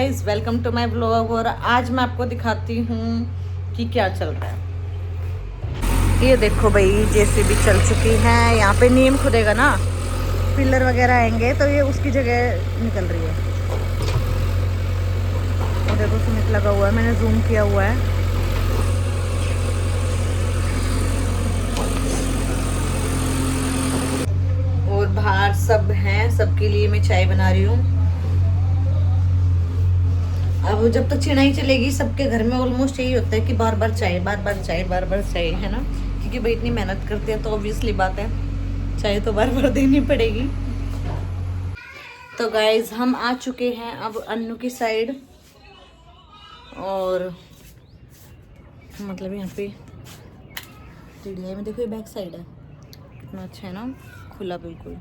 Guys, welcome to my blog. और आज मैं आपको दिखाती हूँ कि क्या चल रहा है। ये देखो भाई, जेसीबी चल चुकी है। यहाँ पे नीम खुदेगा ना, पिलर वगैरह आएंगे तो ये उसकी जगह निकल रही है। और देखो सीमेंट लगा हुआ है, मैंने जूम किया हुआ है। और बाहर सब हैं, सबके लिए मैं चाय बना रही हूँ। अब जब तक चिड़ाई चलेगी, सबके घर में ऑलमोस्ट यही होता है कि बार बार चाय, बार बार चाय, बार बार चाय, है ना। क्योंकि भाई इतनी मेहनत करते हैं तो ऑब्वियसली बात है, चाय तो बार बार देनी पड़ेगी। तो गाइज, हम आ चुके हैं अब अन्नू की साइड। और मतलब यहाँ पे टीडीआई में देखो, ये बैक साइड है, कितना अच्छा है ना, खुला बिल्कुल।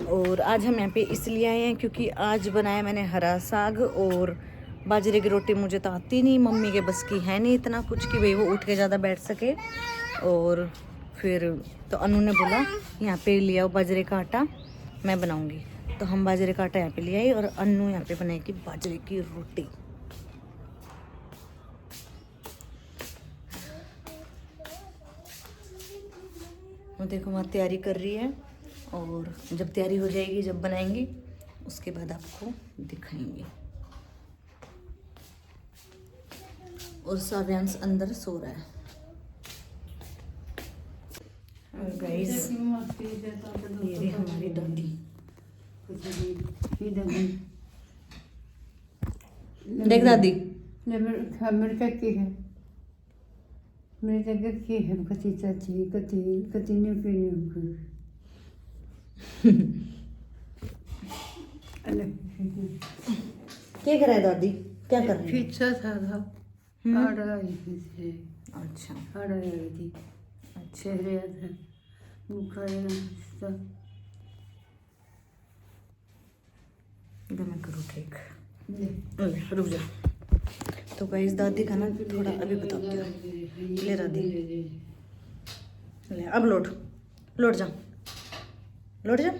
और आज हम यहाँ पे इसलिए आए हैं क्योंकि आज बनाया मैंने हरा साग और बाजरे की रोटी। मुझे तो आती नहीं, मम्मी के बस की है नहीं इतना कुछ कि भाई वो उठ के ज़्यादा बैठ सके। और फिर तो अनु ने बोला यहाँ पे ले आओ बाजरे का आटा, मैं बनाऊँगी। तो हम बाजरे का आटा यहाँ पे ले आए और अनु यहाँ पे बनाएगी बाजरे की रोटी। वो देखो वहाँ तैयारी कर रही है, और जब तैयारी हो जाएगी, जब बनाएंगे, उसके बाद आपको दिखाएंगे। और साव्यांश अंदर सो रहा है। और गाइस, ये रही हमारी दादी। देख दादी, मेरे जगह की है कति चाची, कति ने पीने क्या कर रहा है दादी, क्या कर रही है? पिज्जा था आड़ा आई थी। अच्छा, आड़ा आई थी, चेहरे था बुखार था। मैं करूँ ठीक, रुक जा। तो गाइस, दादी का ना थोड़ा अभी बताती हूँ। ले दादी, ले अब लौट, लौट जा, लौट जा,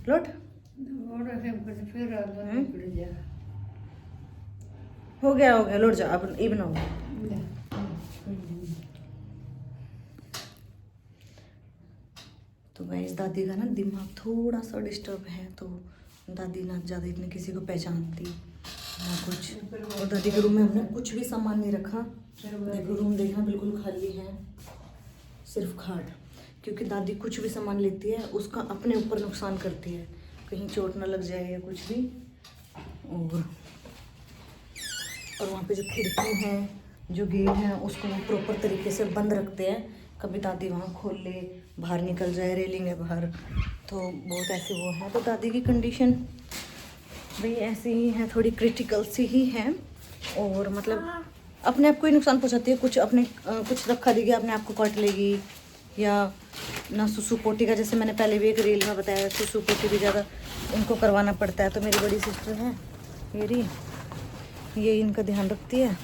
लौट। हो गया लौट जा, अब ये बनाओ। तो गाइस, दादी का ना दिमाग थोड़ा सा डिस्टर्ब है, तो दादी ना ज़्यादा इतने किसी को पहचानती ना कुछ। और दादी के रूम में हमने कुछ भी सामान नहीं रखा। देखो रूम देखना बिल्कुल खाली है, सिर्फ खाट। क्योंकि दादी कुछ भी सामान लेती है उसका अपने ऊपर नुकसान करती है, कहीं चोट ना लग जाए या कुछ भी। और वहाँ पे जो खिड़की है, जो गेट है, उसको वो प्रॉपर तरीके से बंद रखते हैं। कभी दादी वहाँ खोल ले, बाहर निकल जाए, रेलिंग है बाहर, तो बहुत ऐसे वो है। तो दादी की कंडीशन भाई ऐसी ही है, थोड़ी क्रिटिकल सी ही है। और मतलब अपने आप को ही नुकसान पहुँचाती है। कुछ अपने कुछ रखा देगी, अपने आप को काट लेगी। या ना सुसु पोटी का, जैसे मैंने पहले भी एक रील में बताया, सुसु पोटी भी ज़्यादा उनको करवाना पड़ता है। तो मेरी बड़ी सिस्टर है ये इनका ध्यान रखती है।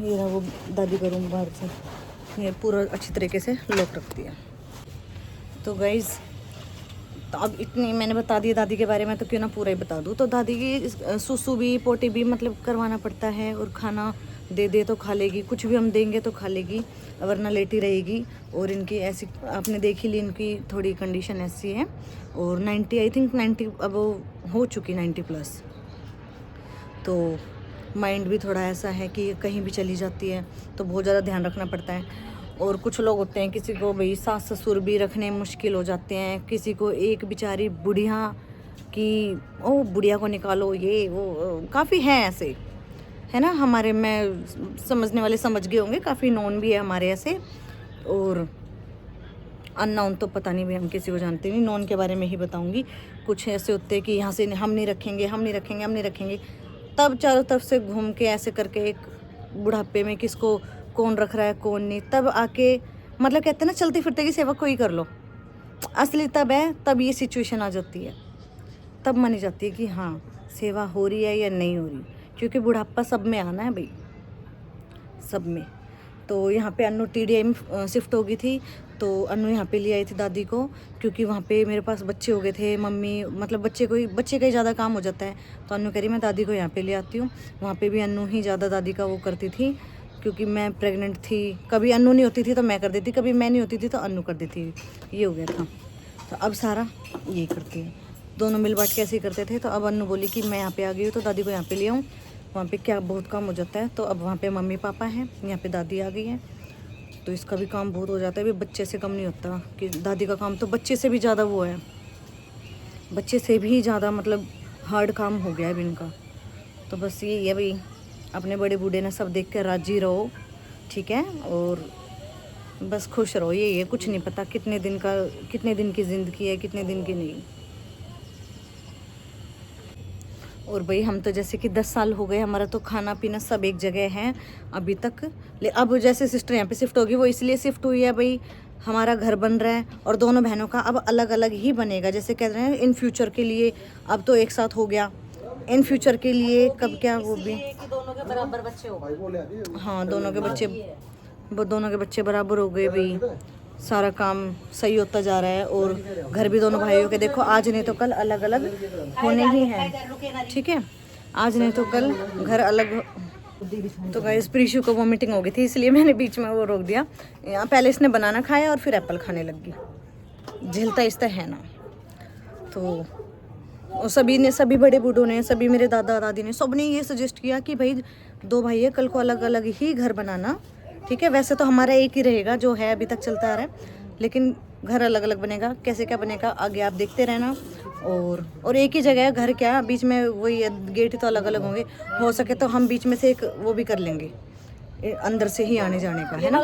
ये रहा वो दादी का रूम, बाहर से ये पूरा अच्छी तरीके से लॉक रखती है। तो गाइज़, तो अब इतनी मैंने बता दिया दादी के बारे में, तो क्यों ना पूरा ही बता दूँ। तो दादी की सुसु भी पोटी भी मतलब करवाना पड़ता है। और खाना दे तो खा लेगी, कुछ भी हम देंगे तो खा लेगी, वरना लेटी रहेगी। और इनकी ऐसी आपने देख ही ली, इनकी थोड़ी कंडीशन ऐसी है। और 90 आई थिंक 90 अब हो चुकी, 90+। तो माइंड भी थोड़ा ऐसा है कि कहीं भी चली जाती है तो बहुत ज़्यादा ध्यान रखना पड़ता है। और कुछ लोग होते हैं, किसी को भाई सास ससुर भी रखने मुश्किल हो जाते हैं। किसी को एक बेचारी बुढ़िया की, ओ बुढ़िया को निकालो, ये वो काफ़ी हैं ऐसे, है ना। हमारे में समझने वाले समझ गए होंगे, काफ़ी नॉन भी है हमारे ऐसे। और अननोन तो पता नहीं भाई, हम किसी को जानते नहीं, नॉन के बारे में ही बताऊँगी। कुछ ऐसे होते हैं कि यहाँ से हम नहीं रखेंगे, हम नहीं रखेंगे, हम नहीं रखेंगे। तब चारों तरफ से घूम के ऐसे करके एक बुढ़ापे में किसको कौन रख रहा है कौन नहीं, तब आके मतलब कहते हैं ना, चलते फिरते की सेवा कोई कर लो। असली तब है, तब ये सिचुएशन आ जाती है, तब मानी जाती है कि हाँ सेवा हो रही है या नहीं हो रही। क्योंकि बुढ़ापा सब में आना है भाई, सब में। तो यहाँ पे अन्नू TDI में शिफ्ट हो गई थी, तो अन्नू यहाँ पे ले आई थी दादी को, क्योंकि वहाँ पे मेरे पास बच्चे हो गए थे, मम्मी मतलब बच्चे का ही ज़्यादा काम हो जाता है, तो अन्नू कह रही मैं दादी को यहाँ पे ले आती हूँ। वहाँ पे भी अन्नू ही ज़्यादा दादी का वो करती थी, क्योंकि मैं प्रेग्नेंट थी। कभी अन्नू नहीं होती थी तो मैं कर देती, कभी मैं नहीं होती थी तो अन्नू कर देती, ये हो गया था। तो अब सारा ये करती है, दोनों मिल बांट के ऐसे ही करते थे। तो अब अन्नू बोली कि मैं यहाँ पे आ गई हूँ तो दादी को यहाँ पे ले आऊँ, वहाँ पे क्या बहुत काम हो जाता है। तो अब वहाँ पे मम्मी पापा हैं, यहाँ पे दादी आ गई है, तो इसका भी काम बहुत हो जाता है। अभी बच्चे से कम नहीं होता, कि दादी का काम तो बच्चे से भी ज़्यादा वो है, बच्चे से भी ज़्यादा मतलब हार्ड काम हो गया है अभी इनका। तो बस यही है भाई, अपने बड़े बूढ़े ने सब देख कर राजी रहो, ठीक है, और बस खुश रहो, यही है। कुछ नहीं पता कितने दिन की ज़िंदगी है, कितने दिन की नहीं। और भाई हम तो जैसे कि 10 साल हो गए, हमारा तो खाना पीना सब एक जगह है अभी तक। अब जैसे सिस्टर यहाँ पे शिफ्ट होगी, वो इसलिए शिफ्ट हुई है भाई, हमारा घर बन रहा है और दोनों बहनों का अब अलग अलग ही बनेगा। जैसे कह रहे हैं इन फ्यूचर के लिए, अब तो एक साथ हो गया, इन फ्यूचर के लिए कब क्या वो भी कि दोनों के बराबर बच्चे हो गए। हाँ, दोनों के बच्चे बराबर हो गए भाई, सारा काम सही होता जा रहा है। और घर भी दोनों भाइयों के देखो, आज नहीं तो कल अलग अलग होने ही है, ठीक है, आज नहीं तो कल घर अलग। तो गाइस प्रीशु को वोमिटिंग हो गई थी, इसलिए मैंने बीच में वो रोक दिया। यहाँ पहले इसने बनाना खाया और फिर एप्पल खाने लग गई, झेलता इसता है ना। तो और सभी बड़े बूढ़ों ने, सभी मेरे दादा दादी ने, सब ने ये सजेस्ट किया कि भाई 2 भाई है, कल को अलग अलग ही घर बनाना, ठीक है। वैसे तो हमारा एक ही रहेगा जो है अभी तक चलता आ रहा है, लेकिन घर अलग अलग बनेगा, कैसे क्या बनेगा आगे आप देखते रहना। और एक ही जगह है घर, क्या बीच में वही गेट तो अलग अलग होंगे, हो सके तो हम बीच में से एक वो भी कर लेंगे, अंदर से ही आने जाने का, है ना।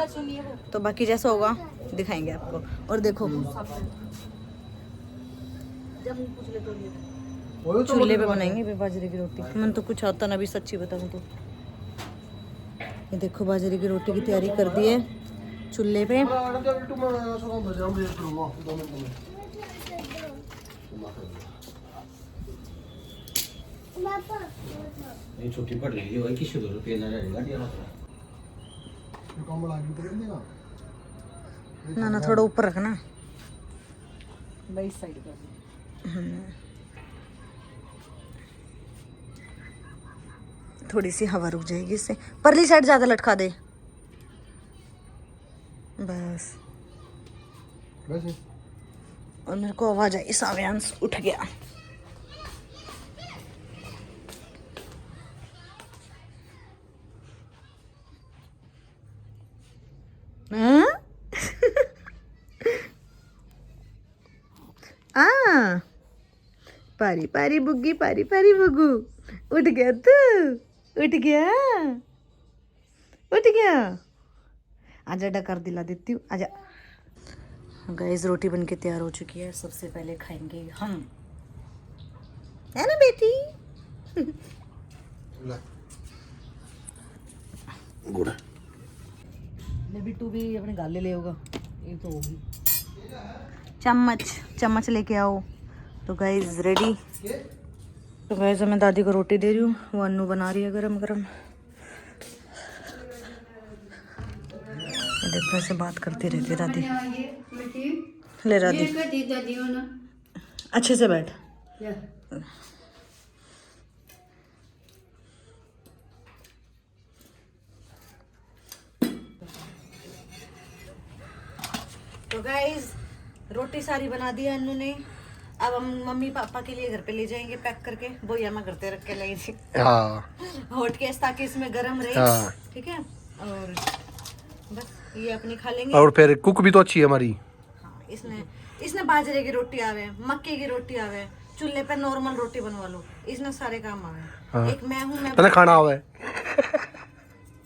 तो बाकी जैसा होगा दिखाएंगे आपको। और देखो चूल्हे पे बनाएंगे भी बाजरे की रोटी, मन तो कुछ आता ना भी, सच्ची बताऊं तो। ये देखो बाजरे की रोटी की तैयारी कर दी है चूल्हे पे। छोटी पड़ रही है, किसी दो रुपये ना ना थोड़ा ऊपर रखना भाई साइड कर। थोड़ी सी हवा रुक जाएगी इससे, परली साइड ज्यादा लटका दे बस। और मेरे को आवाज आई, साव्यांश उठ गया। पारी पारी बुग्गी, पारी पारी बुग्गू, उठ गया तू, उठ गया। आजा, डकार दिला देती हूँ, आजा। गाइस रोटी बनके तैयार हो चुकी है, सबसे पहले खाएंगे हम, है ना बेटी। गुड़ ले बिट्टू भी अपने गाले ले होगा, ये तो होगी। चम्मच लेके आओ। तो गाइस रेडी। तो गाइस मैं दादी को रोटी दे रही हूँ, वो अन्नू बना रही है गरम गरम। देखो ऐसे बात करती रहती है दादी। ले दादी, अच्छे से बैठ। तो गाइस रोटी सारी बना दी है अन्नू ने। अब हम मम्मी पापा के लिए घर पे ले जाएंगे पैक करके, बोया में करते रख के लाई थी हॉट केस, ताकि इसमें गर्म रहे, ठीक है। और बस ये अपनी खा लेंगे। और फिर कुक भी तो अच्छी है हमारी। हाँ, इसने बाजरे की रोटी आवे, मक्के की रोटी आवे, चूल्हे पे नॉर्मल रोटी बनवा लो, इसने सारे काम आवे। हाँ। एक मैं हूँ, मैं खाना आवे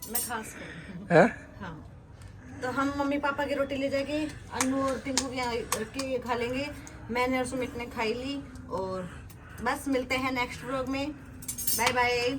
मैं खास कर। हाँ, तो हम मम्मी पापा की रोटी ले जाके अन्नू और टिंकू की यहाँ रख के खा लेंगे। मैंने और सुमित ने खाई ली। और बस मिलते हैं नेक्स्ट व्लॉग में, बाय बाय।